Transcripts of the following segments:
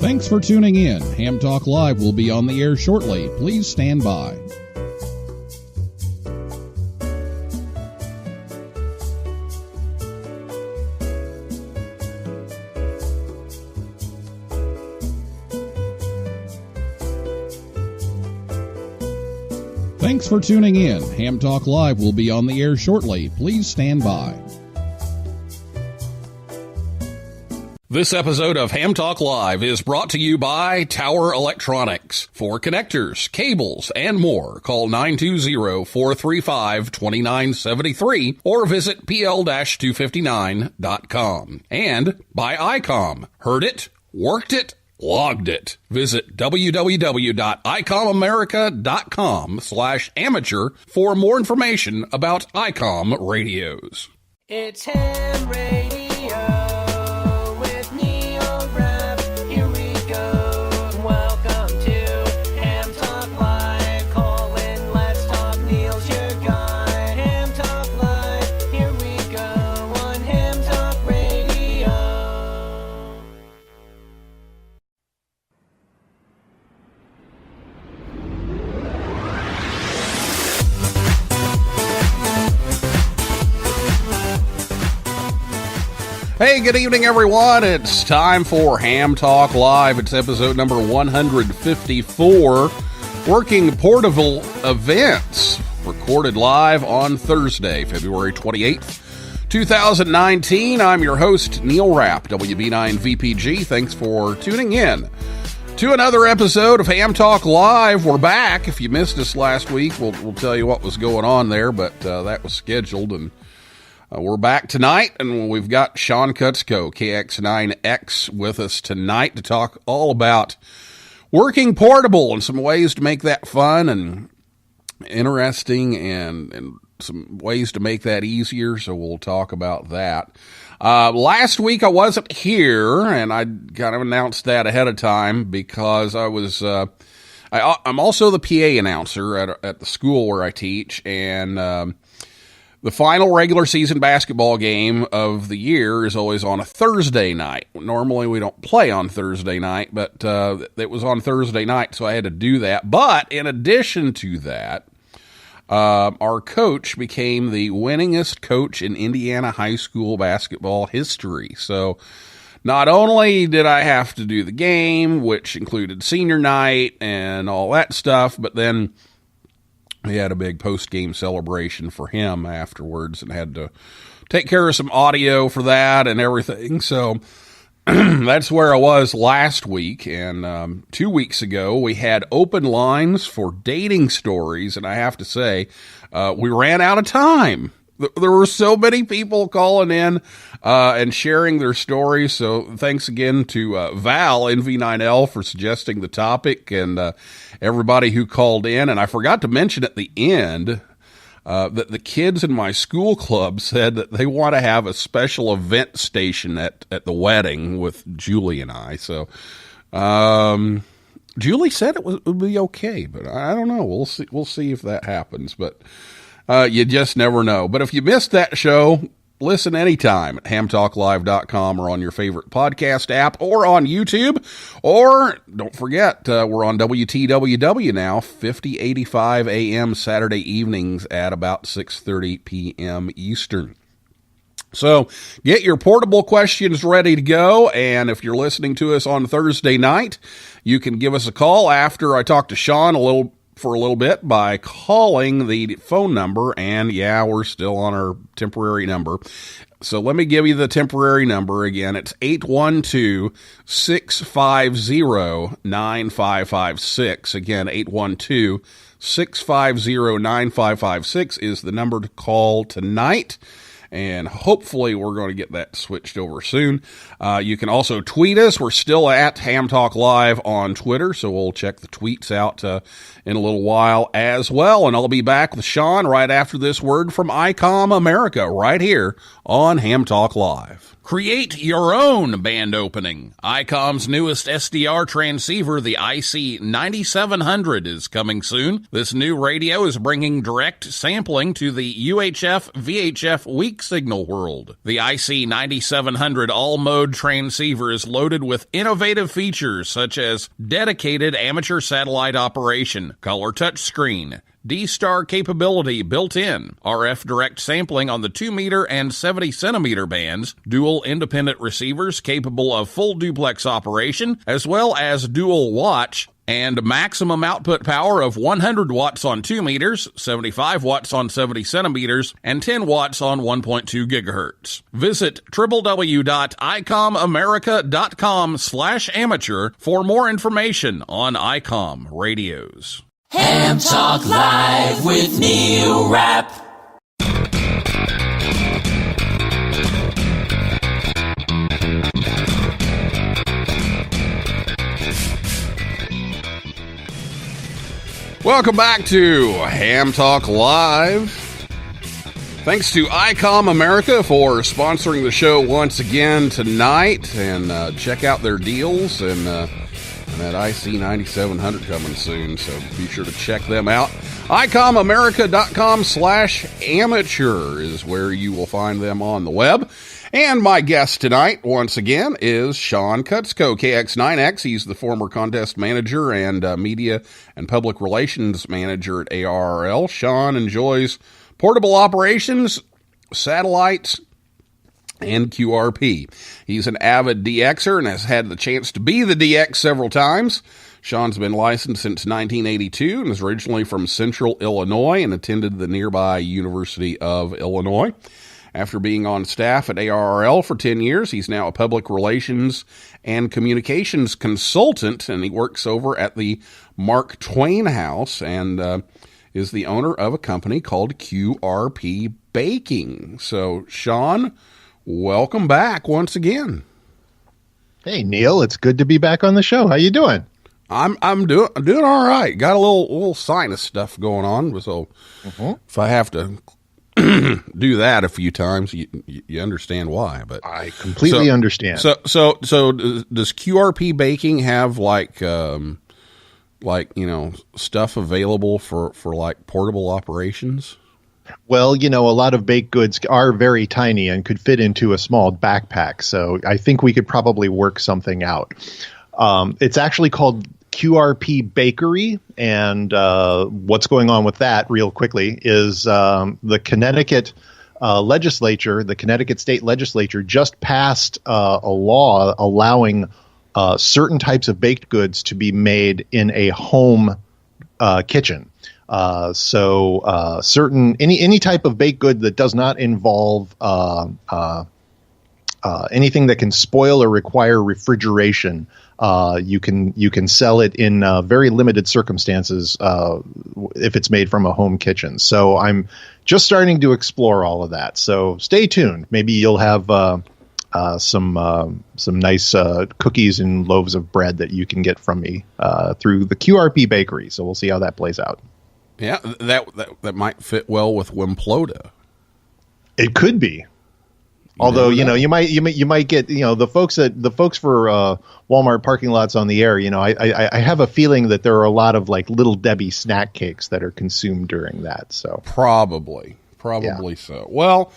Thanks for tuning in. Ham Talk Live will be on the air shortly. Please stand by. Thanks for tuning in. Ham Talk Live will be on the air shortly. Please stand by. This episode of Ham Talk Live is brought to you by Tower Electronics. For connectors, cables, and more, call 920-435-2973 or visit pl-259.com. And by ICOM. Heard it, worked it, logged it. Visit www.icomamerica.com/amateur for more information about ICOM radios. It's Ham Radio with Neil Rapp. Here we go. Welcome to Ham Talk Live. Call in, let's talk. Neil's your guy. Ham Talk Live. Here we go on Ham Talk Radio. Hey, good evening, everyone. It's time for Ham Talk Live. It's episode number 154, Working Portable Events, recorded live on Thursday, February 28th, 2019. I'm your host, Neil Rapp, WB9VPG. Thanks for tuning in to another episode of Ham Talk Live. We're back. If you missed us last week, we'll tell you what was going on there, but that was scheduled, and we're back tonight, and we've got Sean Kutzko, KX9X, with us tonight to talk all about working portable and some ways to make that fun and interesting and some ways to make that easier, so we'll talk about that. Last week I wasn't here, and I kind of announced that ahead of time because I was I'm also the PA announcer at the school where I teach, and the final regular season basketball game of the year is always on a Thursday night. Normally we don't play on Thursday night, but it was on Thursday night, so I had to do that. But in addition to that, our coach became the winningest coach in Indiana high school basketball history. So not only did I have to do the game, which included senior night and all that stuff, but then we had a big post-game celebration for him afterwards and had to take care of some audio for that and everything. So that's where I was last week. And 2 weeks ago, we had open lines for dating stories. And I have to say, we ran out of time. There were so many people calling in and sharing their stories. So thanks again to Val, NV9L, for suggesting the topic, and everybody who called in. And I forgot to mention at the end that the kids in my school club said that they want to have a special event station at the wedding with Julie and I. So Julie said it would be okay, but I don't know. We'll see if that happens. But you just never know. But if you missed that show, listen anytime at hamtalklive.com or on your favorite podcast app or on YouTube. Or don't forget, we're on WTWW now, 5085 AM Saturday evenings at about 6:30 p.m. Eastern. So get your portable questions ready to go. And if you're listening to us on Thursday night, you can give us a call after I talk to Sean for a little bit by calling the phone number. And yeah, we're still on our temporary number. So let me give you the temporary number again. It's 812-650-9556. Again, 812-650-9556 is the number to call tonight. And hopefully we're going to get that switched over soon. You can also tweet us. We're still at Ham Talk Live on Twitter, so we'll check the tweets out in a little while as well. And I'll be back with Sean right after this word from ICOM America right here on Ham Talk Live. Create your own band opening. ICOM's newest SDR transceiver, the IC9700, is coming soon. This new radio is bringing direct sampling to the UHF-VHF weak signal world. The IC9700 all-mode transceiver is loaded with innovative features such as dedicated amateur satellite operation, color touchscreen, D-Star capability built in, RF direct sampling on the 2-meter and 70-centimeter bands, dual independent receivers capable of full duplex operation, as well as dual watch, and maximum output power of 100 watts on 2 meters, 75 watts on 70 centimeters, and 10 watts on 1.2 gigahertz. Visit www.icomamerica.com/amateur for more information on ICOM radios. Ham Talk Live with Neil Rapp. Welcome back to Ham Talk Live. Thanks to ICOM America for sponsoring the show once again tonight. And check out their deals and that IC9700 coming soon, so be sure to check them out. ICOMamerica.com/amateur is where you will find them on the web. And my guest tonight, once again, is Sean Kutzko, KX9X. He's the former contest manager and media and public relations manager at ARRL. Sean enjoys portable operations, satellites, and QRP. He's an avid DXer and has had the chance to be the DX several times. Sean's been licensed since 1982 and is originally from Central Illinois and attended the nearby University of Illinois. After being on staff at ARRL for 10 years, he's now a public relations and communications consultant, and he works over at the Mark Twain House and is the owner of a company called QRP Baking. So, Sean, welcome back once again. Hey, Neil, it's good to be back on the show. How you doing? I'm doing all right. Got a little sinus stuff going on, so if I have to do that a few times, you understand why. But I completely understand. So does QRP Baking have like stuff available for like portable operations? Well, a lot of baked goods are very tiny and could fit into a small backpack. So I think we could probably work something out. It's actually called QRP Bakery. And what's going on with that real quickly is the Connecticut legislature, the Connecticut state legislature just passed a law allowing certain types of baked goods to be made in a home kitchen. Certain any type of baked good that does not involve anything that can spoil or require refrigeration, you can sell it in very limited circumstances if it's made from a home kitchen. So I'm just starting to explore all of that. So stay tuned. Maybe you'll have some nice cookies and loaves of bread that you can get from me through the QRP Bakery. So we'll see how that plays out. Yeah, that might fit well with Wimplota. It could be. Although you might get the folks for Walmart parking lots on the air. I have a feeling that there are a lot of like Little Debbie snack cakes that are consumed during that. So probably yeah. So. Well,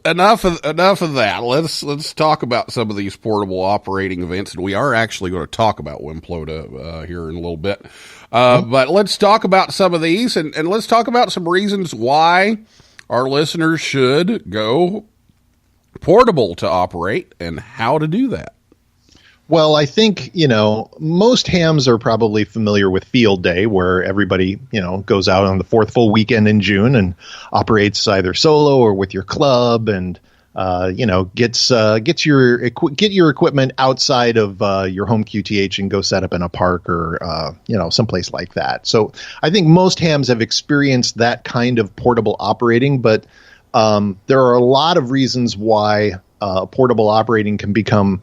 enough of that. Let's talk about some of these portable operating events, and we are actually going to talk about Wimplota here in a little bit. But let's talk about some of these, and let's talk about some reasons why our listeners should go portable to operate and how to do that. Well, I think, most hams are probably familiar with Field Day, where everybody, goes out on the fourth full weekend in June and operates either solo or with your club and, get your equipment outside of your home QTH and go set up in a park or, someplace like that. So I think most hams have experienced that kind of portable operating, but there are a lot of reasons why portable operating can become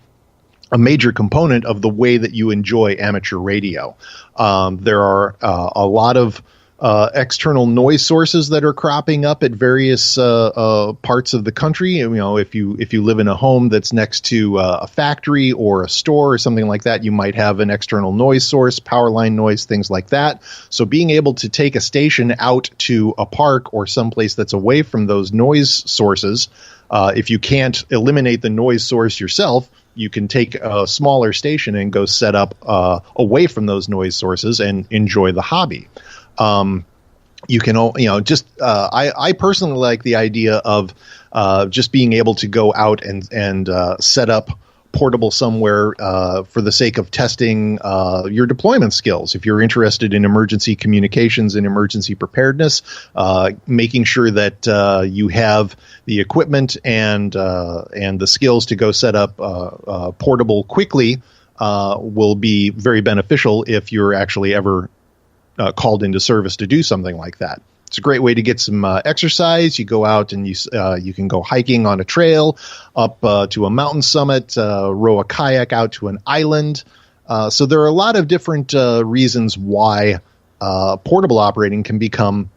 a major component of the way that you enjoy amateur radio. There are a lot of external noise sources that are cropping up at various parts of the country. You know, if you live in a home that's next to a factory or a store or something like that, you might have an external noise source, power line noise, things like that. So being able to take a station out to a park or someplace that's away from those noise sources, if you can't eliminate the noise source yourself, you can take a smaller station and go set up away from those noise sources and enjoy the hobby. You can, I personally like the idea of just being able to go out and set up portable somewhere for the sake of testing your deployment skills. If you're interested in emergency communications and emergency preparedness, making sure that you have the equipment and the skills to go set up portable quickly will be very beneficial if you're actually ever called into service to do something like that. It's a great way to get some exercise. You go out and you can go hiking on a trail up to a mountain summit, row a kayak out to an island. So there are a lot of different reasons why portable operating can become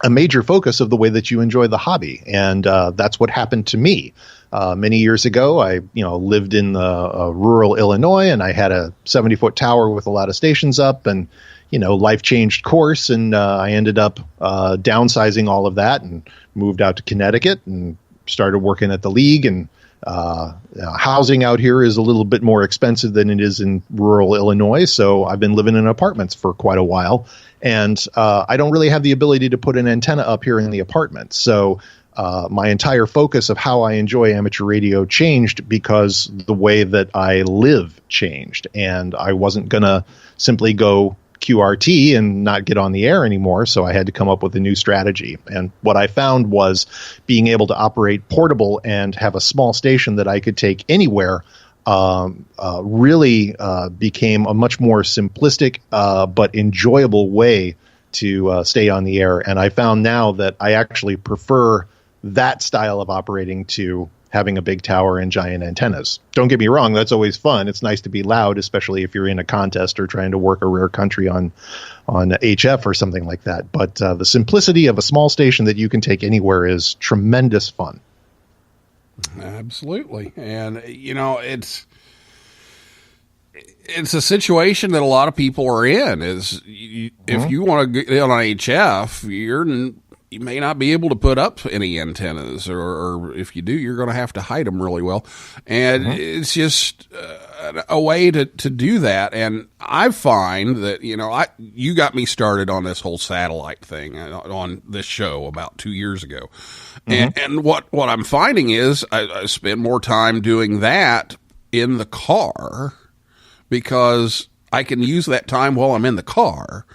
a major focus of the way that you enjoy the hobby. And that's what happened to me. Many years ago, I lived in rural Illinois, and I had a 70-foot tower with a lot of stations up, and life changed course, and I ended up downsizing all of that and moved out to Connecticut and started working at the league. And housing out here is a little bit more expensive than it is in rural Illinois, so I've been living in apartments for quite a while, and I don't really have the ability to put an antenna up here in the apartment. So my entire focus of how I enjoy amateur radio changed because the way that I live changed, and I wasn't going to simply go QRT and not get on the air anymore, so I had to come up with a new strategy. And what I found was being able to operate portable and have a small station that I could take anywhere really became a much more simplistic but enjoyable way to stay on the air. And I found now that I actually prefer that style of operating to having a big tower and giant antennas. Don't get me wrong, that's always fun. It's nice to be loud, especially if you're in a contest or trying to work a rare country on HF or something like that. But the simplicity of a small station that you can take anywhere is tremendous fun. Absolutely. And, it's a situation that a lot of people are in. If you want to get on HF, you may not be able to put up any antennas, or if you do, you're going to have to hide them really well. And it's just a way to do that. And I find that, you got me started on this whole satellite thing on this show about 2 years ago. And what I'm finding is I spend more time doing that in the car because I can use that time while I'm in the car.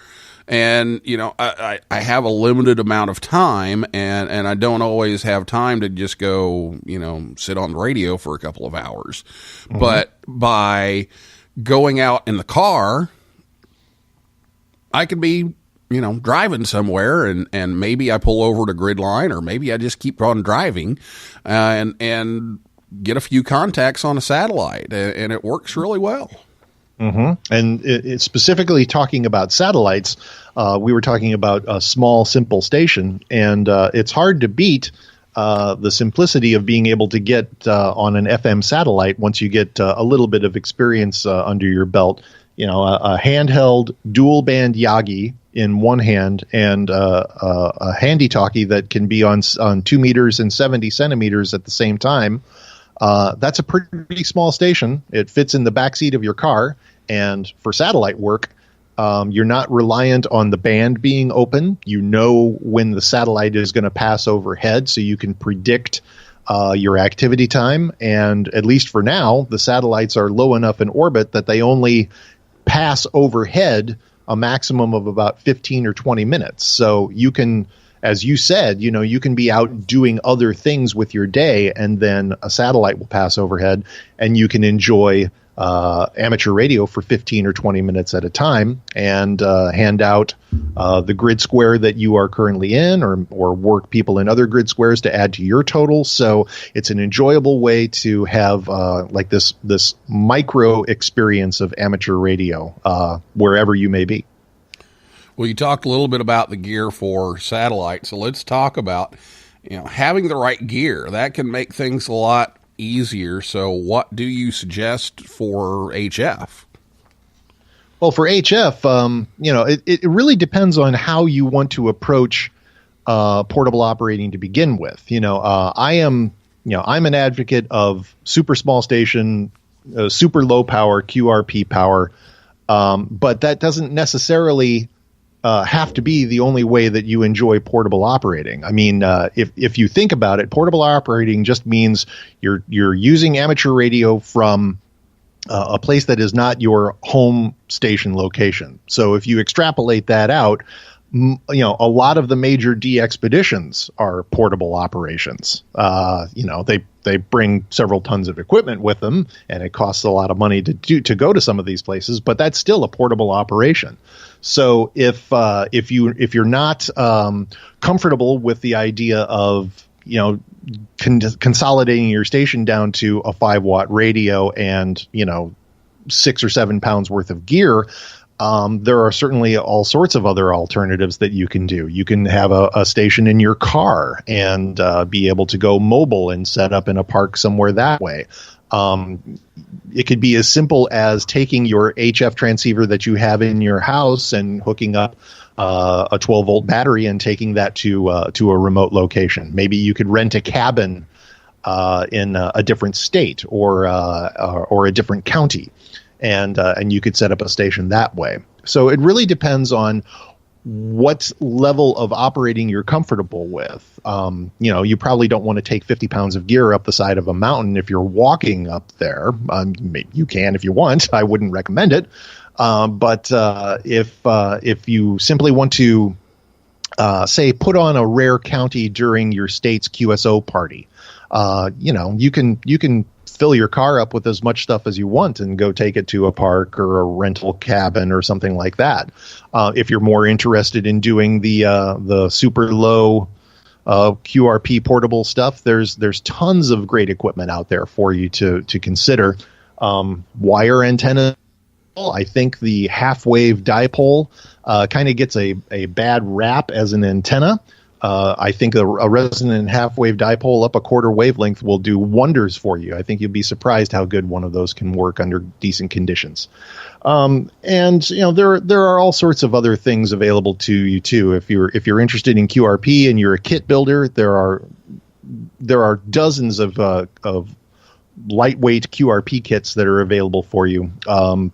And, I have a limited amount of time, and I don't always have time to just go, sit on the radio for a couple of hours. But by going out in the car, I could be, driving somewhere, and maybe I pull over to grid line, or maybe I just keep on driving and get a few contacts on a satellite, and it works really well. And it specifically talking about satellites, we were talking about a small, simple station, and it's hard to beat the simplicity of being able to get on an FM satellite once you get a little bit of experience under your belt. A handheld dual band Yagi in one hand and a handy talkie that can be on 2 meters and 70 centimeters at the same time. That's a pretty small station. It fits in the backseat of your car. And for satellite work, you're not reliant on the band being open. You know when the satellite is going to pass overhead, so you can predict your activity time. And at least for now, the satellites are low enough in orbit that they only pass overhead a maximum of about 15 or 20 minutes. So you can, as you said, you can be out doing other things with your day, and then a satellite will pass overhead, and you can enjoy amateur radio for 15 or 20 minutes at a time and hand out the grid square that you are currently in, or work people in other grid squares to add to your total. So it's an enjoyable way to have like this micro experience of amateur radio wherever you may be. Well, you talked a little bit about the gear for satellite, so let's talk about having the right gear. That can make things a lot easier. So, what do you suggest for HF? Well, for HF, it really depends on how you want to approach portable operating to begin with. I'm an advocate of super small station, super low power, QRP power, but that doesn't necessarily have to be the only way that you enjoy portable operating. I mean, if you think about it, portable operating just means you're using amateur radio from a place that is not your home station location. So if you extrapolate that out, a lot of the major de-expeditions are portable operations. They bring several tons of equipment with them, and it costs a lot of money to go to some of these places, but that's still a portable operation. So if you're not comfortable with the idea of consolidating your station down to a 5-watt radio and 6 or 7 pounds worth of gear, there are certainly all sorts of other alternatives that you can do. You can have a station in your car and be able to go mobile and set up in a park somewhere that way. It could be as simple as taking your HF transceiver that you have in your house and hooking up a 12-volt battery and taking that to a remote location. Maybe you could rent a cabin in a different state or a different county, and you could set up a station that way. So it really depends on what level of operating you're comfortable with. You probably don't want to take 50 pounds of gear up the side of a mountain if you're walking up there. You can if you want. I wouldn't recommend it. But if you simply want to, say, put on a rare county during your state's QSO party, you can fill your car up with as much stuff as you want and go take it to a park or a rental cabin or something like that. If you're more interested in doing the super low QRP portable stuff, there's tons of great equipment out there for you to consider. Wire antenna. I think the half-wave dipole kind of gets a bad rap as an antenna. I think a resonant half-wave dipole up a quarter wavelength will do wonders for you. I think you'll be surprised how good one of those can work under decent conditions. And there are all sorts of other things available to you too. If you're interested in QRP and you're a kit builder, there are dozens of lightweight QRP kits that are available for you.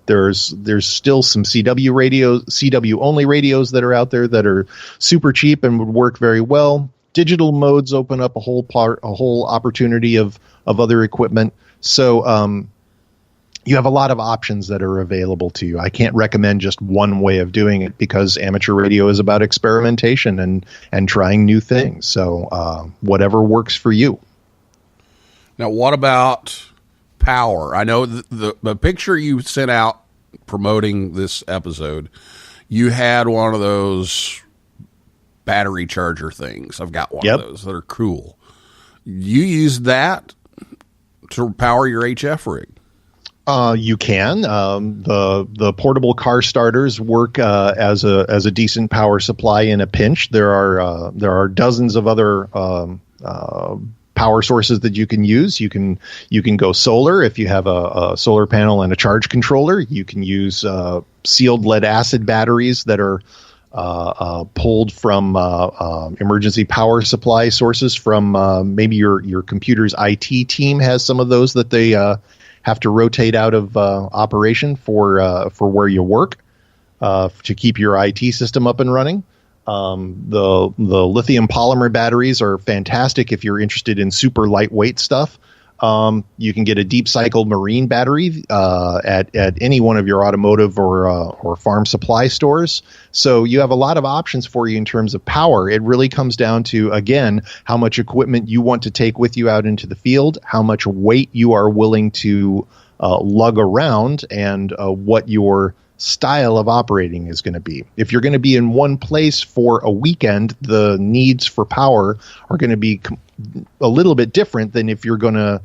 There's still some CW only radios that are out there that are super cheap and would work very well. Digital modes open up a whole opportunity of other equipment. So you have a lot of options that are available to you. I can't recommend just one way of doing it because amateur radio is about experimentation and trying new things. So whatever works for you. Now, what about power? I know the picture you sent out promoting this episode, you had one of those battery charger things. I've got one of those that are cool. You use that to power your HF rig? You can. The portable car starters work as a decent power supply in a pinch. There are dozens of other power sources that you can use. You can go solar if you have a solar panel and a charge controller. You can use sealed lead acid batteries that are pulled from emergency power supply sources from maybe your computer's IT team has some of those that they have to rotate out of operation for where you work to keep your IT system up and running. The lithium polymer batteries are fantastic if you're interested in super lightweight stuff. You can get a deep cycle marine battery at any one of your automotive or farm supply stores. So you have a lot of options for you in terms of power. It really comes down to, again, how much equipment you want to take with you out into the field, how much weight you are willing to lug around, and what your style of operating is going to be. If you're going to be in one place for a weekend, the needs for power are going to be a little bit different than if you're going to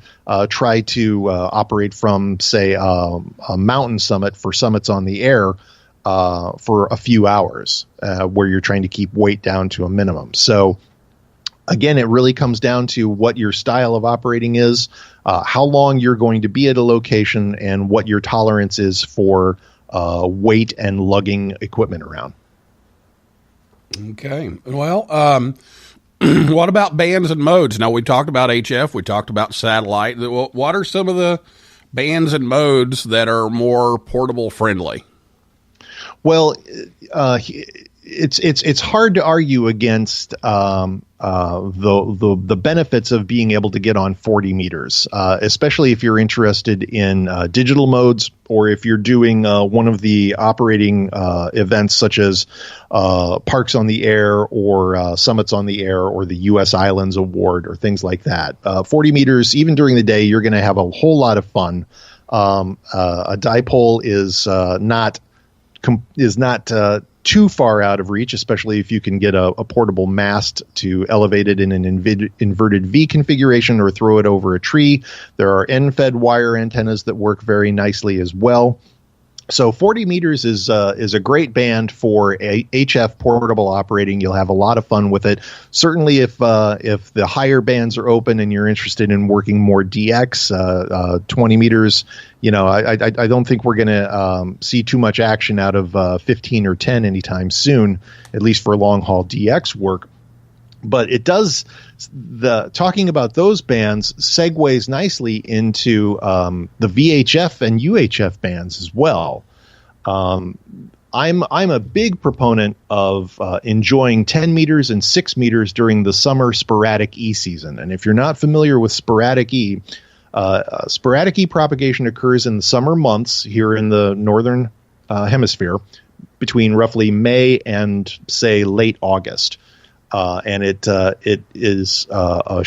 try to operate from, say, a mountain summit for summits on the air. for a few hours, where you're trying to keep weight down to a minimum. So again, it really comes down to what your style of operating is, how long you're going to be at a location, and what your tolerance is for weight and lugging equipment around. Okay. Well, what about bands and modes? Now, we talked about HF, we talked about satellite. What are some of the bands and modes that are more portable friendly? Well, it's hard to argue against the benefits of being able to get on 40 meters, especially if you're interested in digital modes, or if you're doing one of the operating events such as Parks on the Air or Summits on the Air or the US Islands Award or things like that. 40 meters, even during the day, you're going to have a whole lot of fun. A dipole is not too far out of reach, especially if you can get a portable mast to elevate it in an inverted V configuration or throw it over a tree. There are end-fed wire antennas that work very nicely as well. So 40 meters is a great band for HF portable operating. You'll have a lot of fun with it. Certainly, if the higher bands are open and you're interested in working more DX, 20 meters, I don't think we're going to see too much action out of 15 or 10 anytime soon, at least for long haul DX work. But it does, talking about those bands segues nicely into the VHF and UHF bands as well. I'm a big proponent of enjoying 10 meters and 6 meters during the summer sporadic E season. And if you're not familiar with sporadic E propagation occurs in the summer months here in the northern hemisphere between roughly May and, say, late August. And it is a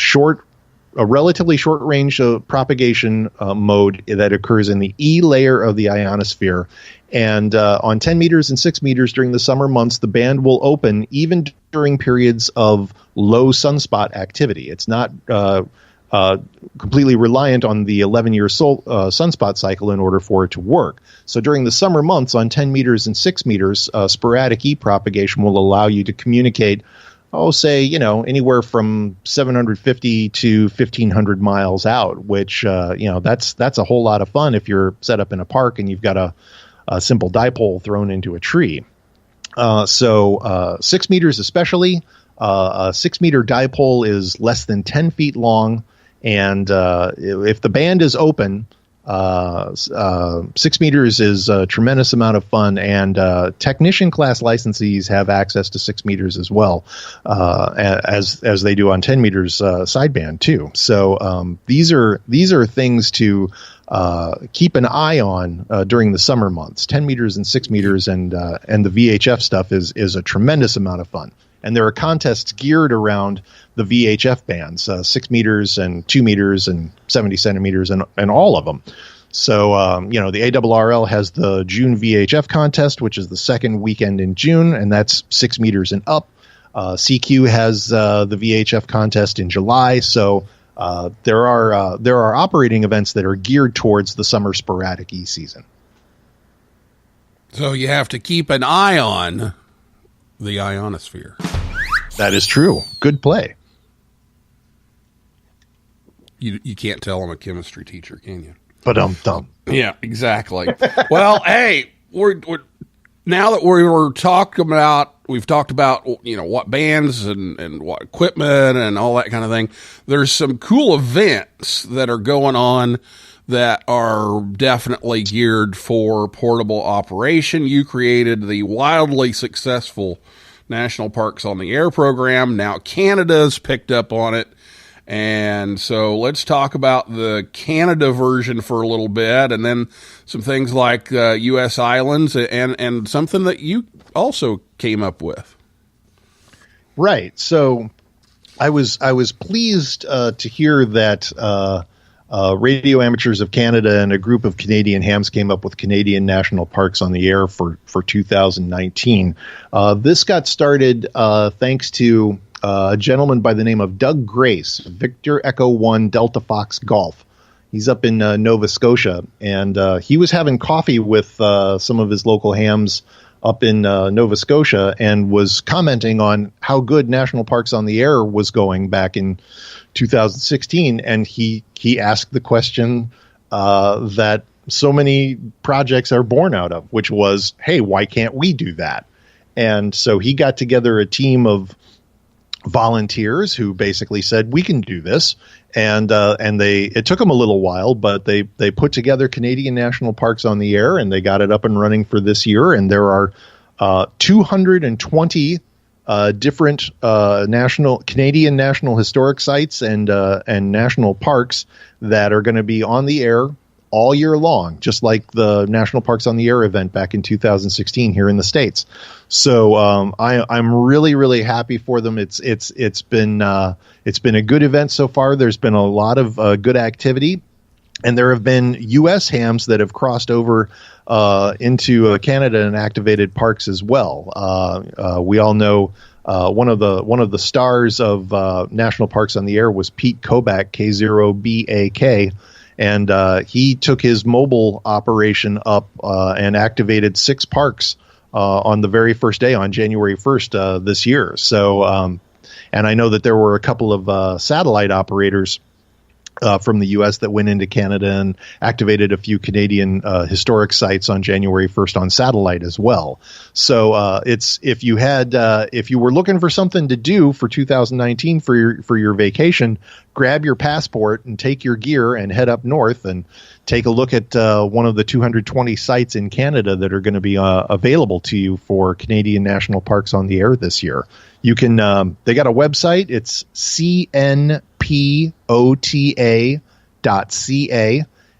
relatively short range of propagation mode that occurs in the E layer of the ionosphere. And on 10 meters and 6 meters during the summer months, the band will open even during periods of low sunspot activity. It's not completely reliant on the 11-year sunspot cycle in order for it to work. So during the summer months on 10 meters and 6 meters, sporadic E propagation will allow you to communicate anywhere from 750 to 1,500 miles out, which, that's a whole lot of fun if you're set up in a park and you've got a simple dipole thrown into a tree. So 6 meters especially, a 6 meter dipole is less than 10 feet long. And if the band is open, 6 meters is a tremendous amount of fun, and technician class licensees have access to 6 meters as well, as they do on 10 meters sideband too. So these are things to keep an eye on during the summer months. 10 meters and 6 meters, and the VHF stuff is a tremendous amount of fun. And there are contests geared around the VHF bands, 6 meters and 2 meters and 70 centimeters and all of them. So, the ARRL has the June VHF contest, which is the second weekend in June, and that's 6 meters and up. CQ has the VHF contest in July. So there are operating events that are geared towards the summer sporadic E season. So you have to keep an eye on the ionosphere. That is true. Good play. You can't tell I'm a chemistry teacher, can you? But dumb. Yeah, exactly. Well, hey, we're now that we've talked about what bands and what equipment and all that kind of thing. There's some cool events that are going on that are definitely geared for portable operation. You created the wildly successful National Parks on the Air program. Now Canada's picked up on it. And so let's talk about the Canada version for a little bit, and then some things like US Islands and something that you also came up with. Right. So I was pleased to hear that Radio Amateurs of Canada and a group of Canadian hams came up with Canadian National Parks on the Air for 2019. This got started thanks to a gentleman by the name of Doug Grace, Victor Echo 1 Delta Fox Golf. He's up in Nova Scotia, and he was having coffee with some of his local hams up in Nova Scotia and was commenting on how good National Parks on the Air was going back in 2016. And he asked the question that so many projects are born out of, which was, hey, why can't we do that? And so he got together a team of volunteers who basically said, we can do this. And it took them a little while, but they put together Canadian National Parks on the Air, and they got it up and running for this year. And there are 220 different Canadian national historic sites and national parks that are going to be on the air all year long, just like the National Parks on the Air event back in 2016 here in the States. So I'm really, really happy for them. It's been a good event so far. There's been a lot of good activity, and there have been U.S. hams that have crossed over into Canada and activated parks as well. We all know one of the stars of National Parks on the Air was Pete Kobach, K0BAK. And he took his mobile operation up and activated 6 parks on the very first day, on January 1st this year. So, and I know that there were a couple of satellite operators from the U.S. that went into Canada and activated a few Canadian historic sites on January 1st on satellite as well. So if you were looking for something to do for 2019 for your vacation, grab your passport and take your gear and head up north and take a look at one of the 220 sites in Canada that are going to be available to you for Canadian National Parks on the Air this year. You can they got a website. It's CNPOTA.ca,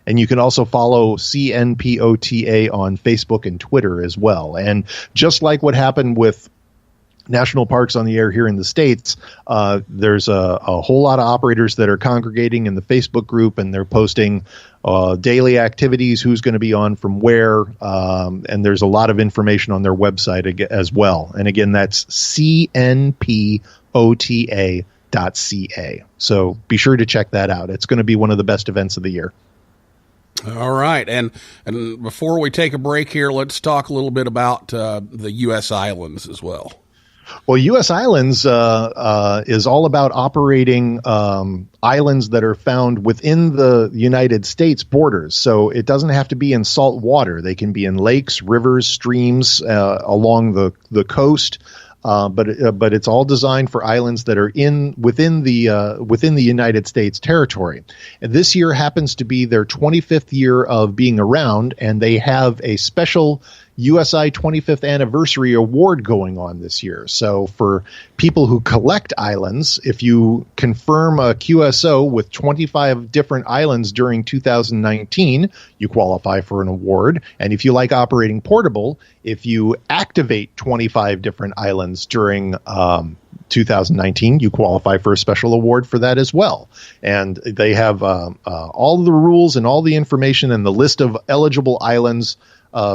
and you can also follow CNPOTA on Facebook and Twitter as well. And just like what happened with National Parks on the Air here in the States, there's a whole lot of operators that are congregating in the Facebook group, and they're posting daily activities, who's going to be on from where, and there's a lot of information on their website as well. And again, that's CNPOTA.ca. So be sure to check that out. It's going to be one of the best events of the year. All right. And before we take a break here, let's talk a little bit about the U.S. Islands as well. Well, U.S. Islands is all about operating islands that are found within the United States borders. So it doesn't have to be in salt water. They can be in lakes, rivers, streams along the coast. But it's all designed for islands that are within the United States territory. And this year happens to be their 25th year of being around, and they have a special USI 25th Anniversary Award going on this year. So for people who collect islands, if you confirm a QSO with 25 different islands during 2019, you qualify for an award. And if you like operating portable, if you activate 25 different islands during 2019, you qualify for a special award for that as well. And they have all the rules and all the information, and the list of eligible islands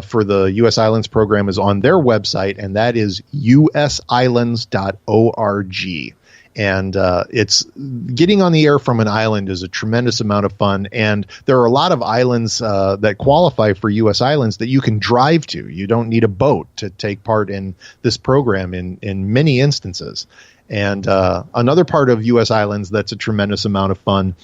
for the U.S. Islands program is on their website, and that is usislands.org. And it's getting on the air from an island is a tremendous amount of fun. And there are a lot of islands that qualify for U.S. Islands that you can drive to. You don't need a boat to take part in this program in many instances. And another part of U.S. Islands that's a tremendous amount of fun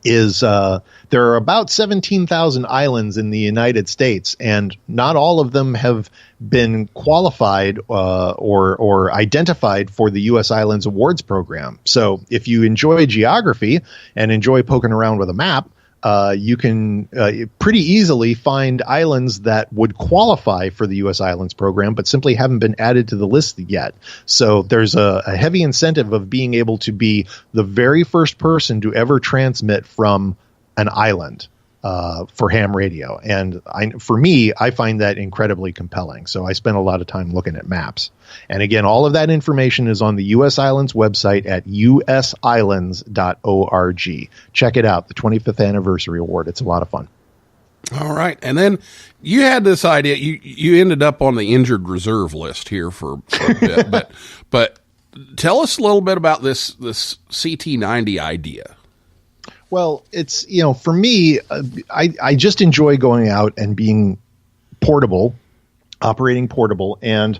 is there are about 17,000 islands in the United States, and not all of them have been qualified or identified for the U.S. Islands Awards program. So if you enjoy geography and enjoy poking around with a map, you can pretty easily find islands that would qualify for the U.S. Islands program, but simply haven't been added to the list yet. So there's a heavy incentive of being able to be the very first person to ever transmit from an island for ham radio. And for me, I find that incredibly compelling. So I spend a lot of time looking at maps. And again, all of that information is on the U.S. Islands website at usislands.org. Check it out, the 25th Anniversary Award. It's a lot of fun. All right. And then you had this idea. You ended up on the injured reserve list here for a bit. but tell us a little bit about this CT90 idea. Well, it's, for me, I just enjoy going out and being portable operating portable, and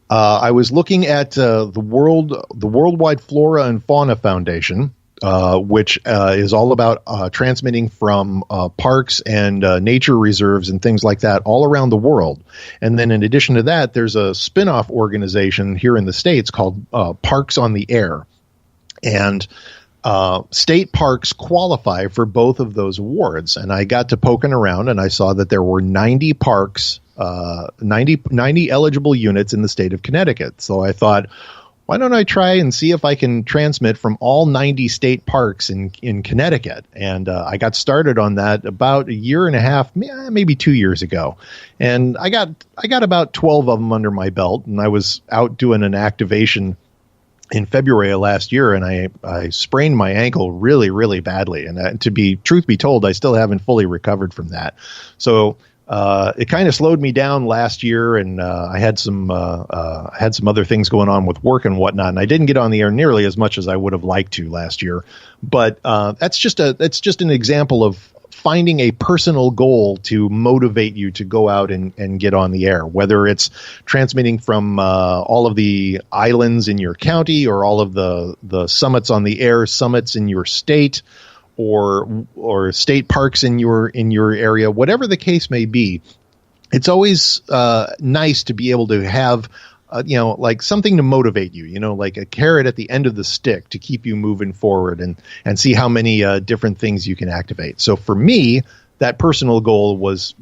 I was looking at the Worldwide Flora and Fauna Foundation, which is all about transmitting from parks and nature reserves and things like that all around the world. And then in addition to that, there's a spin-off organization here in the States called Parks on the Air. And state parks qualify for both of those awards. And I got to poking around, and I saw that there were 90 parks, 90 eligible units in the state of Connecticut. So I thought, why don't I try and see if I can transmit from all 90 state parks in Connecticut? And I got started on that about a year and a half, maybe 2 years ago. And I got about 12 of them under my belt, and I was out doing an activation in February of last year, and I sprained my ankle really, really badly. And truth be told, I still haven't fully recovered from that. So it kind of slowed me down last year, and I had some other things going on with work and whatnot, and I didn't get on the air nearly as much as I would have liked to last year. But that's just an example of finding a personal goal to motivate you to go out and get on the air, whether it's transmitting from all of the islands in your county, or all of the summits on the air summits in your state, or state parks in your area, whatever the case may be. It's always nice to be able to have like something to motivate you, like a carrot at the end of the stick to keep you moving forward and see how many different things you can activate. So for me, that personal goal is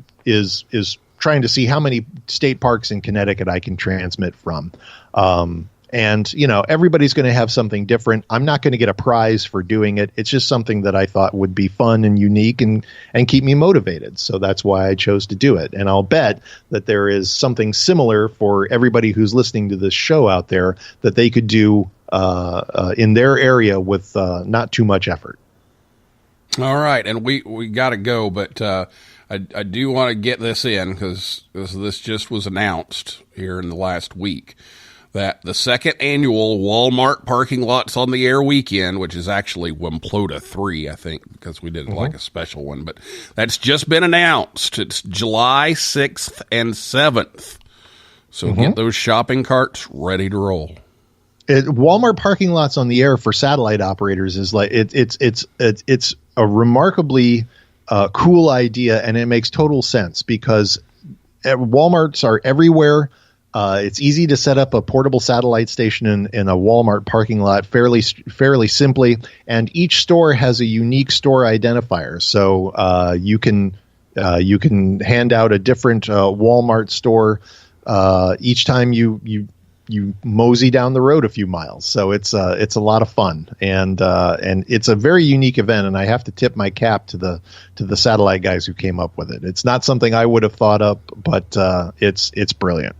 trying to see how many state parks in Connecticut I can transmit from. And, everybody's going to have something different. I'm not going to get a prize for doing it. It's just something that I thought would be fun and unique and keep me motivated. So that's why I chose to do it. And I'll bet that there is something similar for everybody who's listening to this show out there that they could do in their area with not too much effort. All right. And we got to go, but I do want to get this in because this just was announced here in the last week, that the second annual Walmart Parking Lots on the Air weekend, which is actually Wimplota 3, I think, because we did like a special one, but that's just been announced. It's July 6th and 7th. So get those shopping carts ready to roll. Walmart Parking Lots on the Air for satellite operators is like it's a remarkably cool idea, and it makes total sense because Walmarts are everywhere. It's easy to set up a portable satellite station in a Walmart parking lot fairly simply, and each store has a unique store identifier. So you can hand out a different Walmart store each time you mosey down the road a few miles. So it's a lot of fun, and it's a very unique event. And I have to tip my cap to the satellite guys who came up with it. It's not something I would have thought up, but it's brilliant.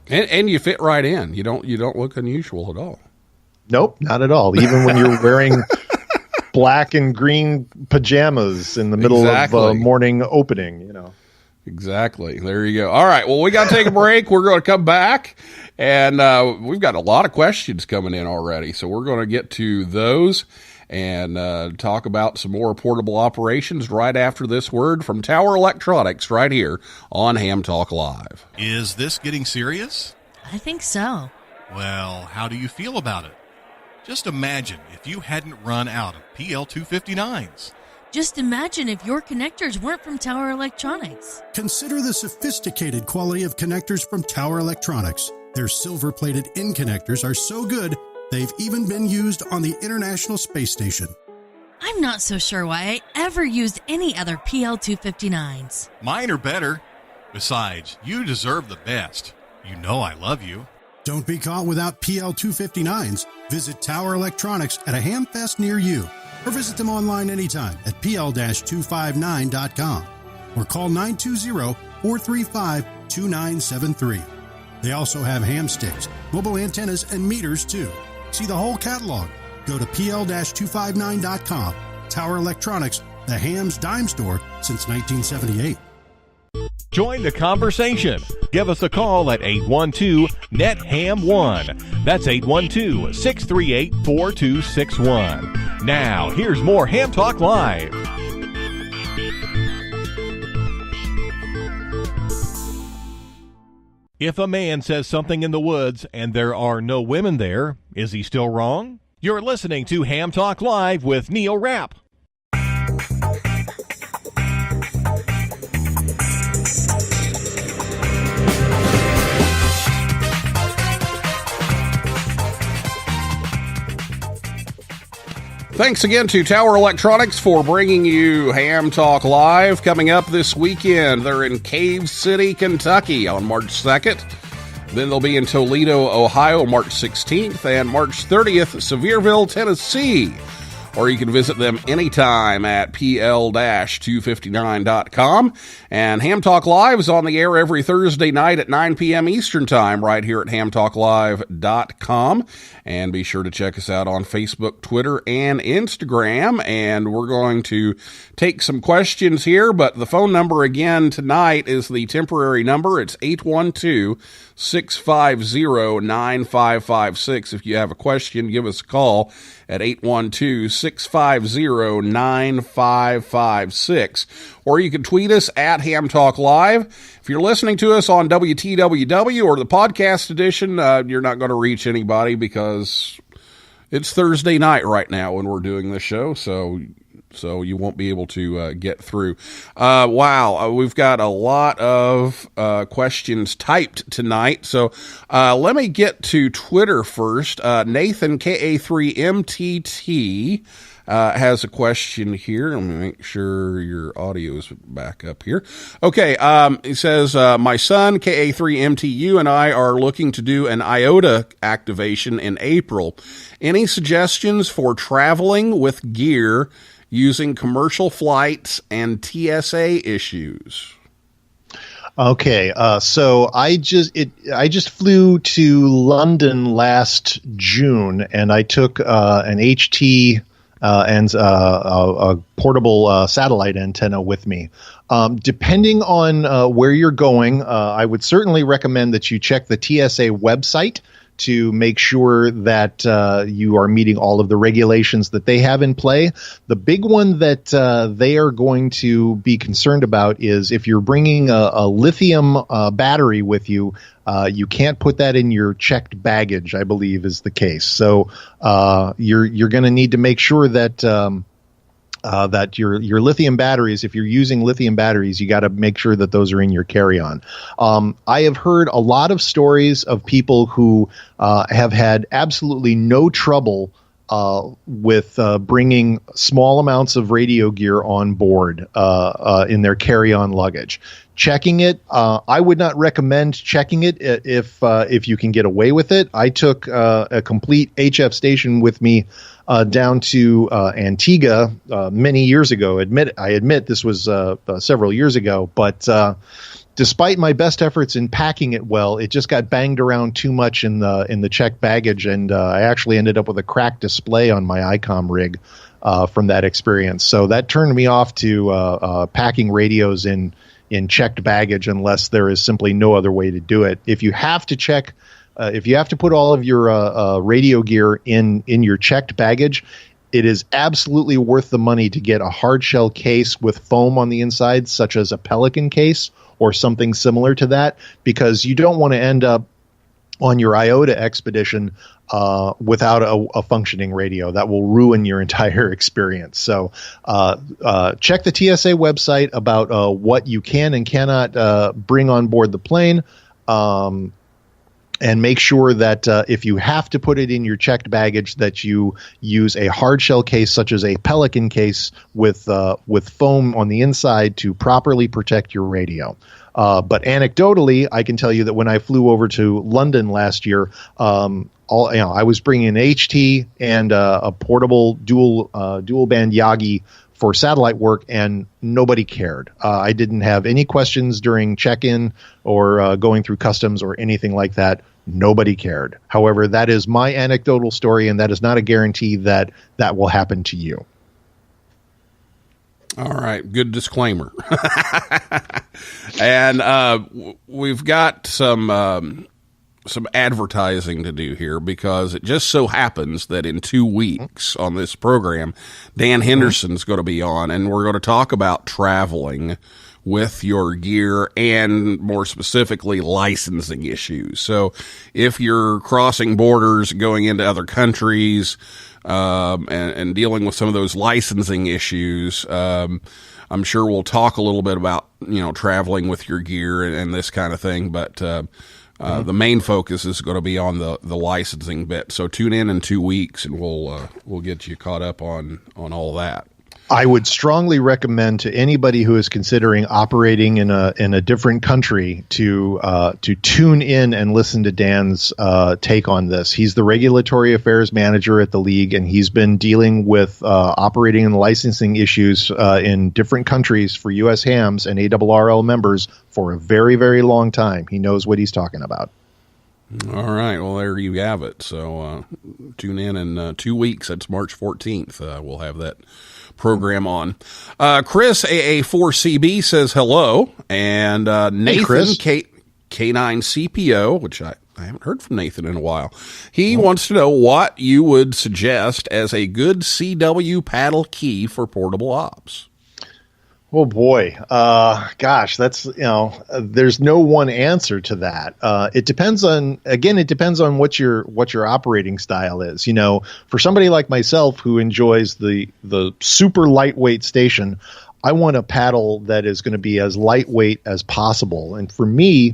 And you fit right in. You don't look unusual at all. Nope, not at all. Even when you're wearing black and green pajamas in the middle of morning opening, Exactly. There you go. All right. Well, we got to take a break. We're going to come back, and we've got a lot of questions coming in already. So we're going to get to those and talk about some more portable operations right after this word from Tower Electronics right here on Ham Talk Live. Is this getting serious? I think so. Well, how do you feel about it? Just imagine if you hadn't run out of PL259s. Just imagine if your connectors weren't from Tower Electronics. Consider the sophisticated quality of connectors from Tower Electronics. Their silver-plated end connectors are so good, they've even been used on the International Space Station. I'm not so sure why I ever used any other PL259s. Mine are better. Besides, you deserve the best. You know I love you. Don't be caught without PL259s. Visit Tower Electronics at a Hamfest near you, or visit them online anytime at pl-259.com, or call 920-435-2973. They also have ham sticks, mobile antennas, and meters, too. See the whole catalog. Go to pl-259.com. Tower Electronics, the ham's dime store since 1978. Join the conversation. Give us a call at 812-NET-HAM1. That's 812-638-4261. Now, here's more Ham Talk Live. If a man says something in the woods and there are no women there, is he still wrong? You're listening to Ham Talk Live with Neil Rapp. Thanks again to Tower Electronics for bringing you Ham Talk Live. Coming up this weekend, they're in Cave City, Kentucky on March 2nd. Then they'll be in Toledo, Ohio, March 16th, and March 30th, Sevierville, Tennessee. Or you can visit them anytime at pl-259.com. And Ham Talk Live is on the air every Thursday night at 9 p.m. Eastern Time right here at hamtalklive.com. And be sure to check us out on Facebook, Twitter, and Instagram. And we're going to take some questions here, but the phone number again tonight is the temporary number. It's 812-650-9556. If you have a question, give us a call at 812-650-9556. Or you can tweet us at Ham Talk Live. If you're listening to us on WTWW or the podcast edition, you're not going to reach anybody because it's Thursday night right now when we're doing this show, so you won't be able to get through. Wow, we've got a lot of questions typed tonight, so let me get to Twitter first. Nathan, KA3MTT, has a question here. Let me make sure your audio is back up here. Okay, he says, my son, KA3MTU, and I are looking to do an IOTA activation in April. Any suggestions for traveling with gear using commercial flights and TSA issues? Okay, so I just flew to London last June, and I took an HT and a portable satellite antenna with me. Depending on where you're going, I would certainly recommend that you check the TSA website to make sure that you are meeting all of the regulations that they have in play. The big one that they are going to be concerned about is if you're bringing a lithium battery with you, you can't put that in your checked baggage, I believe is the case. So you're going to need to make sure that that your lithium batteries, if you're using lithium batteries, you got to make sure that those are in your carry-on. I have heard a lot of stories of people who have had absolutely no trouble with bringing small amounts of radio gear on board in their carry-on luggage. Checking it, I would not recommend checking it if you can get away with it. I took a complete HF station with me down to Antigua many years ago. I admit this was several years ago, but despite my best efforts in packing it well, it just got banged around too much in the checked baggage, and I actually ended up with a cracked display on my ICOM rig from that experience. So that turned me off to packing radios in checked baggage unless there is simply no other way to do it. If you have to check, if you have to put all of your radio gear in your checked baggage, it is absolutely worth the money to get a hard shell case with foam on the inside, such as a Pelican case or something similar to that, because you don't want to end up on your IOTA expedition without a functioning radio. That will ruin your entire experience. So check the TSA website about what you can and cannot bring on board the plane. And make sure that if you have to put it in your checked baggage, that you use a hard shell case such as a Pelican case with foam on the inside to properly protect your radio. But anecdotally, I can tell you that when I flew over to London last year, I was bringing an HT and a portable dual band Yagi for satellite work, and nobody cared. I didn't have any questions during check-in or going through customs or anything like that. Nobody cared. However, that is my anecdotal story, and that is not a guarantee that that will happen to you. All right, good disclaimer. And we've got some advertising to do here, because it just so happens that in 2 weeks on this program, Dan Henderson's going to be on, and we're going to talk about traveling with your gear, and more specifically, licensing issues. So if you're crossing borders, going into other countries, and dealing with some of those licensing issues, I'm sure we'll talk a little bit about, traveling with your gear and this kind of thing, but the main focus is going to be on the licensing bit. So tune in 2 weeks, and we'll get you caught up on all that. I would strongly recommend to anybody who is considering operating in a different country to tune in and listen to Dan's take on this. He's the regulatory affairs manager at the league, and he's been dealing with operating and licensing issues in different countries for U.S. hams and ARRL members for a very, very long time. He knows what he's talking about. All right. Well, there you have it. So tune in 2 weeks. That's March 14th. We'll have that program on. Chris AA4CB says hello, and Nathan Chris. K9 CPO, which I haven't heard from Nathan in a while. He wants to know what you would suggest as a good CW paddle key for portable ops. Oh boy. Gosh, that's, there's no one answer to that. It depends on what your operating style is. For somebody like myself who enjoys the super lightweight station, I want a paddle that is going to be as lightweight as possible. And for me,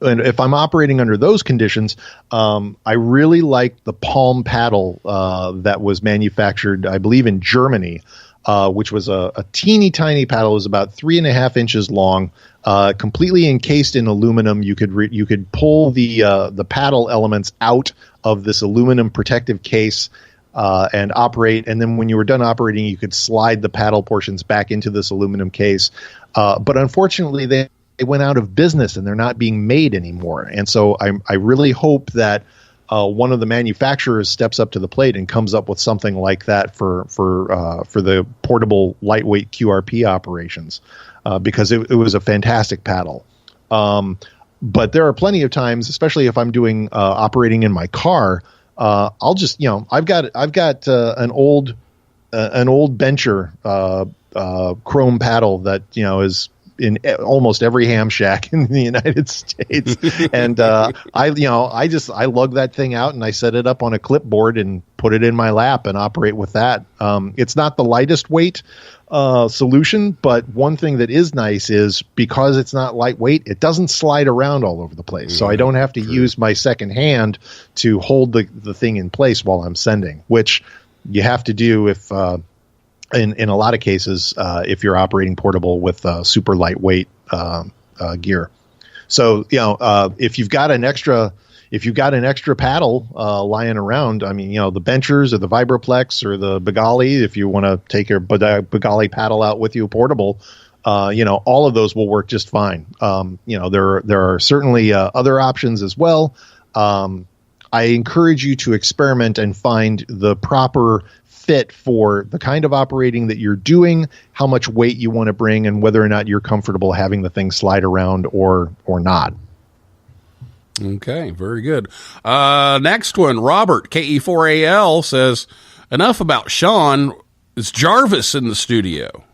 and if I'm operating under those conditions, I really like the Palm paddle that was manufactured, I believe, in Germany. Which was a teeny tiny paddle. It was about 3.5 inches long, completely encased in aluminum. You could pull the paddle elements out of this aluminum protective case and operate. And then when you were done operating, you could slide the paddle portions back into this aluminum case. But unfortunately, they went out of business and they're not being made anymore. And so I really hope that one of the manufacturers steps up to the plate and comes up with something like that for the portable lightweight QRP operations, because it was a fantastic paddle. But there are plenty of times, especially if I'm doing operating in my car, I'll just I've got an old bencher chrome paddle that is in almost every ham shack in the United States. And I lug that thing out and I set it up on a clipboard and put it in my lap and operate with that. It's not the lightest weight solution, but one thing that is nice is because it's not lightweight, it doesn't slide around all over the place. So I don't have to use my second hand to hold the thing in place while I'm sending, which you have to do if in a lot of cases, if you're operating portable with super lightweight gear. So, if you've got an extra paddle lying around, I mean, the benchers or the Vibroplex or the Bengali, if you want to take your Bengali paddle out with you portable, all of those will work just fine. There are certainly other options as well. I encourage you to experiment and find the proper fit for the kind of operating that you're doing, how much weight you want to bring, and whether or not you're comfortable having the thing slide around or not. Okay, very good. Next one, Robert, KE4AL, says, enough about Sean. Is Jarvis in the studio?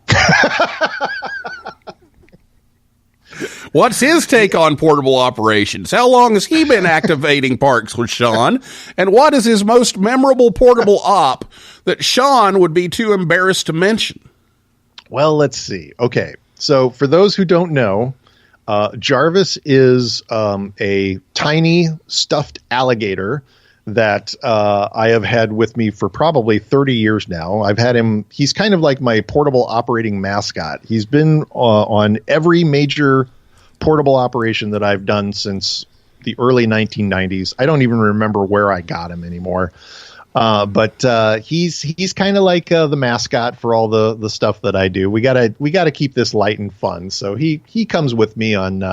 What's his take on portable operations? How long has he been activating parks with Sean? And what is his most memorable portable op that Sean would be too embarrassed to mention? Well, let's see. Okay, so for those who don't know, Jarvis is a tiny stuffed alligator that I have had with me for probably 30 years now. I've had him. He's kind of like my portable operating mascot. He's been on every major portable operation that I've done since the early 1990s. I don't even remember where I got him anymore. But he's kind of like the mascot for all the stuff that I do. We gotta keep this light and fun. So he comes with me on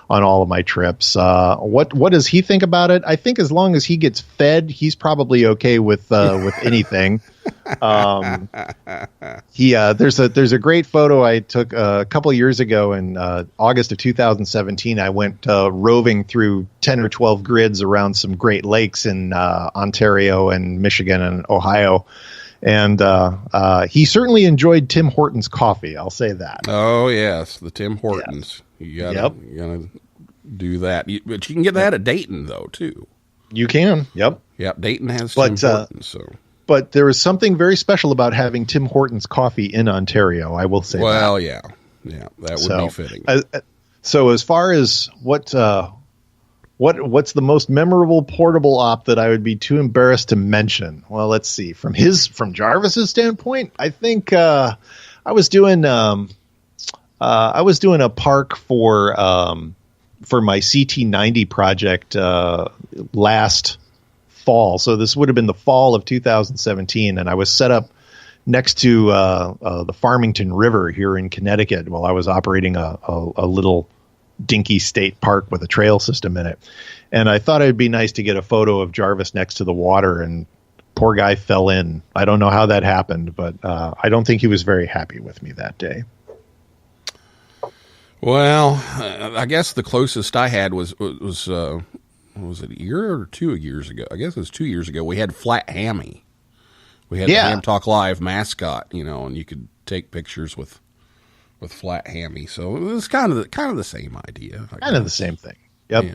all of my trips. What does he think about it? I think as long as he gets fed, he's probably okay with anything. There's a great photo I took a couple years ago in August of 2017. I went roving through 10 or 12 grids around some Great Lakes in Ontario and Michigan and Ohio. And he certainly enjoyed Tim Hortons coffee. I'll say that. Oh yes, the Tim Hortons. You gotta do that. But you can get that at Dayton though too. You can. Yep. Yep. Dayton has Tim Hortons. So. But there is something very special about having Tim Hortons coffee in Ontario. I will say. Well, yeah, that would be fitting. So as far as what's the most memorable portable op that I would be too embarrassed to mention? Well, let's see. From Jarvis's standpoint, I think I was doing a park for my CT90 project last fall. So this would have been the fall of 2017, and I was set up next to the Farmington River here in Connecticut while I was operating a little dinky state park with a trail system in it. And I thought it'd be nice to get a photo of Jarvis next to the water, and poor guy fell in. I don't know how that happened, but I don't think he was very happy with me that day. Well, I guess the closest I had was it a year or 2 years ago? I guess it was 2 years ago. We had Flat Hammy. We had the Ham Talk Live mascot, and you could take pictures with Flat Hammy. So it was kind of the same idea. Kind of the same thing. Yep. Yeah.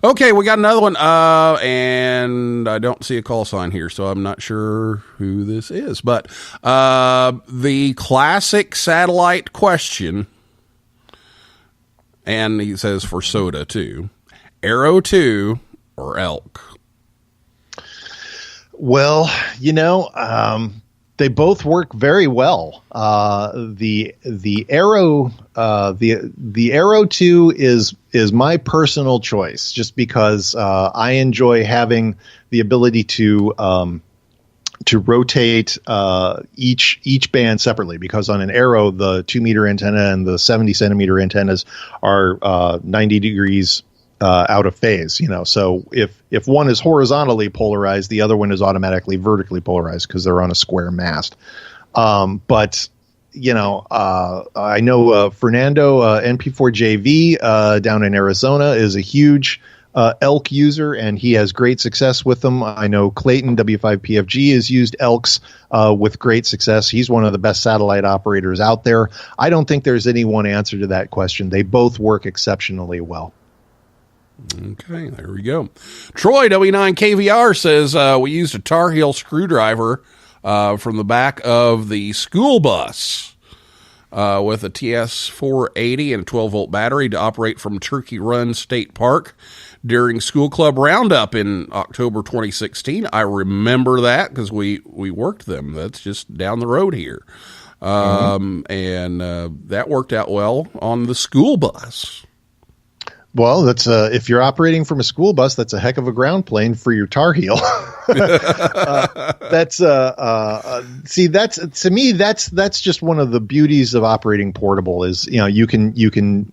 Okay, we got another one, and I don't see a call sign here, so I'm not sure who this is. But the classic satellite question, and he says for soda too, Arrow 2 or Elk? Well, they both work very well. The Arrow the Arrow 2 is my personal choice, just because I enjoy having the ability to rotate each band separately, because on an Arrow the 2-meter antenna and the 70-centimeter antennas are 90 degrees out of phase, so if one is horizontally polarized, the other one is automatically vertically polarized because they're on a square mast. But I know Fernando NP4JV down in Arizona is a huge Elk user, and he has great success with them. I know Clayton W5PFG has used Elks with great success. He's one of the best satellite operators out there. I don't think there's any one answer to that question. They both work exceptionally well. Okay, there we go. Troy W9KVR says we used a Tar Heel screwdriver from the back of the school bus with a TS480 and a 12-volt battery to operate from Turkey Run State Park during School Club Roundup in October 2016. I remember that because we worked them. That's just down the road here. And that worked out well on the school bus. Well, that's if you're operating from a school bus, that's a heck of a ground plane for your Tar Heel. That's to me that's just one of the beauties of operating portable is you can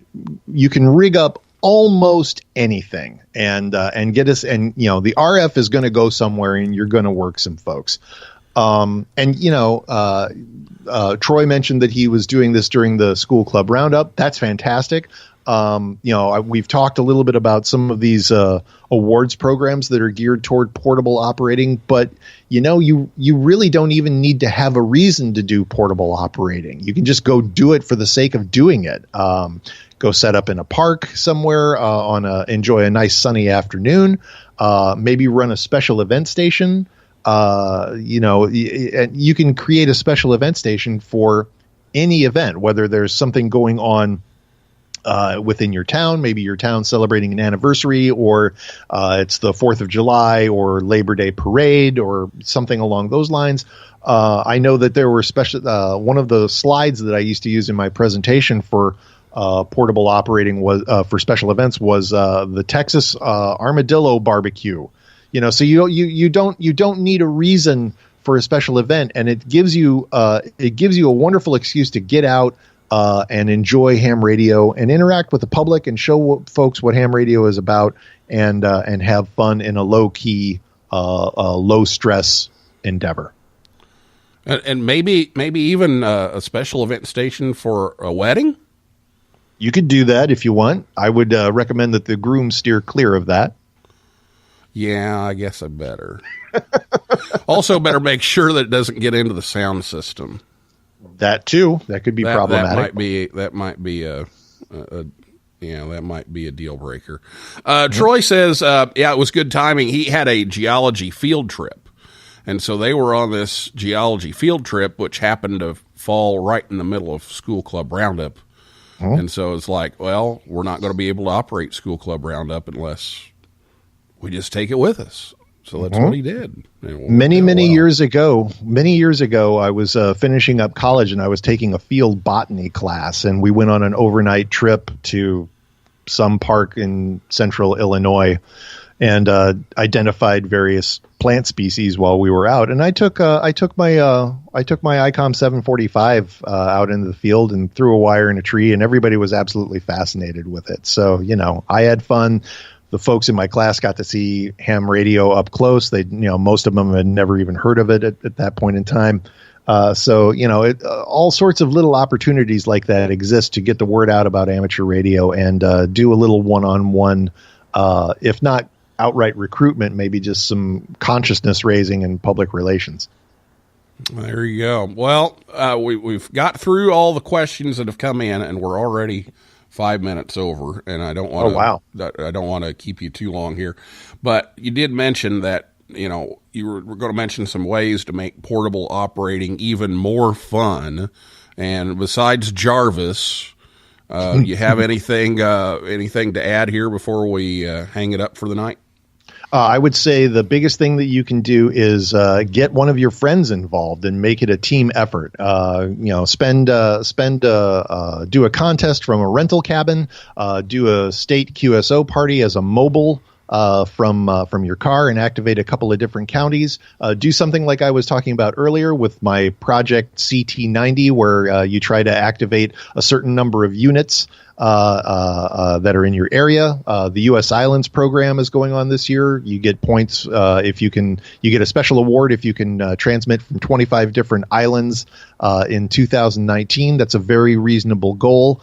rig up almost anything and get us, and the RF is going to go somewhere and you're going to work some folks. Troy mentioned that he was doing this during the School Club Roundup. That's fantastic. We've talked a little bit about some of these awards programs that are geared toward portable operating, but you really don't even need to have a reason to do portable operating. You can just go do it for the sake of doing it. Go set up in a park somewhere enjoy a nice sunny afternoon. Maybe run a special event station. You can create a special event station for any event, whether there's something going on within your town, maybe your town's celebrating an anniversary, or it's the 4th of July or Labor Day parade or something along those lines. I know that there were one of the slides that I used to use in my presentation for portable operating was for special events was the Texas Armadillo barbecue. So you don't need a reason for a special event, and it gives you a wonderful excuse to get out and enjoy ham radio and interact with the public and show folks what ham radio is about, and have fun in a low key, low stress endeavor. And maybe even a special event station for a wedding. You could do that if you want. I would recommend that the groom steer clear of that. Yeah, I guess I better. Also, better make sure that it doesn't get into the sound system. That too. That could be problematic. That might be a that might be a deal breaker. Troy says, it was good timing. He had a geology field trip. And so they were on this geology field trip, which happened to fall right in the middle of School Club Roundup. And so it's like, well, we're not going to be able to operate School Club Roundup unless we just take it with us. So that's what he did. Many years ago, I was finishing up college and I was taking a field botany class, and we went on an overnight trip to some park in central Illinois and identified various plant species while we were out. And I took my ICOM 745 out into the field and threw a wire in a tree, and everybody was absolutely fascinated with it. So, I had fun. The folks in my class got to see ham radio up close. They, most of them had never even heard of it at that point in time. So, all sorts of little opportunities like that exist to get the word out about amateur radio and do a little one-on-one, if not outright recruitment, maybe just some consciousness raising and public relations. There you go. Well, we've got through all the questions that have come in, and we're already 5 minutes over, and I don't want I don't want to keep you too long here, but you did mention that, you were going to mention some ways to make portable operating even more fun. And besides Jarvis, you have anything to add here before we hang it up for the night? I would say the biggest thing that you can do is get one of your friends involved and make it a team effort. Do a contest from a rental cabin, do a state QSO party as a mobile from your car and activate a couple of different counties. Do something like I was talking about earlier with my project CT90, where you try to activate a certain number of units that are in your area. The US Islands program is going on this year. You get points if you get a special award if you can transmit from 25 different islands in 2019. That's a very reasonable goal.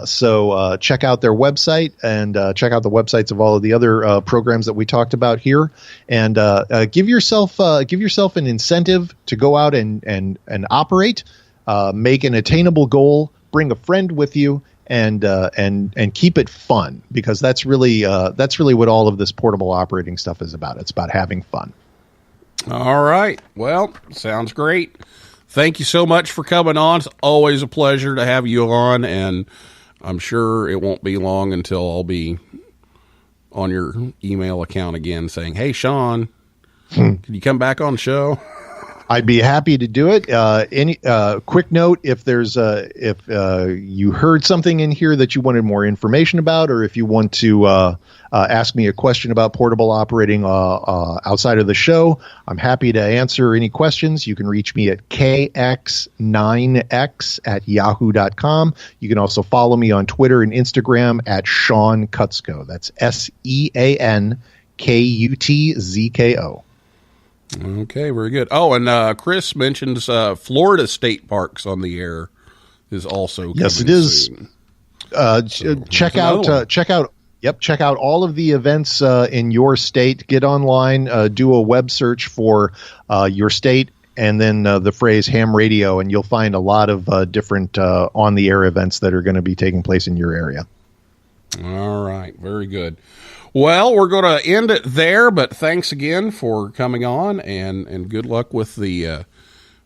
So check out their website and check out the websites of all of the other programs that we talked about here, and give yourself an incentive to go out and operate, make an attainable goal, bring a friend with you, and keep it fun, because that's really what all of this portable operating stuff is about. It's about having fun. All right. Well, sounds great. Thank you so much for coming on. It's always a pleasure to have you on, and I'm sure it won't be long until I'll be on your email account again saying, "Hey, Sean, can you come back on the show?" I'd be happy to do it. Any quick note: if you heard something in here that you wanted more information about, or if you want to ask me a question about portable operating outside of the show, I'm happy to answer any questions. You can reach me at kx9x@yahoo.com. You can also follow me on Twitter and Instagram at Sean Kutzko. That's SeanKutzko. Okay, very good. Oh, and Chris mentions Florida State Parks on the air is also coming. Yes, it is. Soon. Check out all of the events in your state. Get online, do a web search for your state, and then the phrase ham radio, and you'll find a lot of different on the air events that are going to be taking place in your area. All right, very good. Well, we're going to end it there, but thanks again for coming on, and good luck with the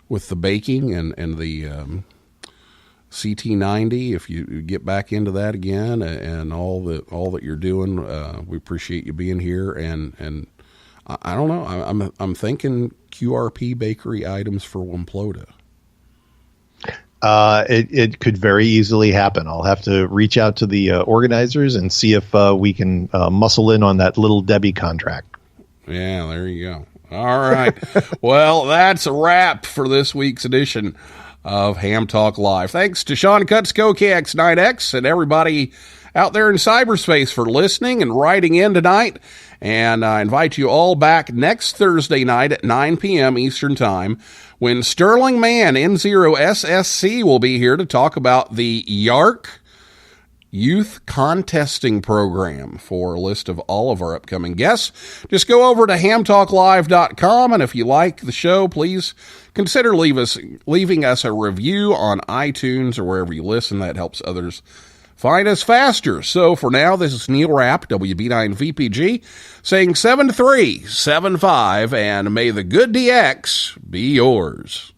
baking and the CT90. If you get back into that again, and all that you're doing, we appreciate you being here. And I don't know, I'm thinking QRP bakery items for Wamplota. It could very easily happen. I'll have to reach out to the organizers and see if we can muscle in on that Little Debbie contract. Yeah, there you go. All right. Well, that's a wrap for this week's edition of Ham Talk Live. Thanks to Sean Kutzko, KX9X, and everybody out there in cyberspace for listening and writing in tonight. And I invite you all back next Thursday night at 9 p.m. Eastern Time, when Sterling Mann, N0SSC, will be here to talk about the YARC youth contesting program. For a list of all of our upcoming guests, just go over to hamtalklive.com, and if you like the show, please consider leaving us a review on iTunes or wherever you listen. That helps others find us faster. So for now, this is Neil Rapp, WB9VPG, saying 7375, and may the good DX be yours.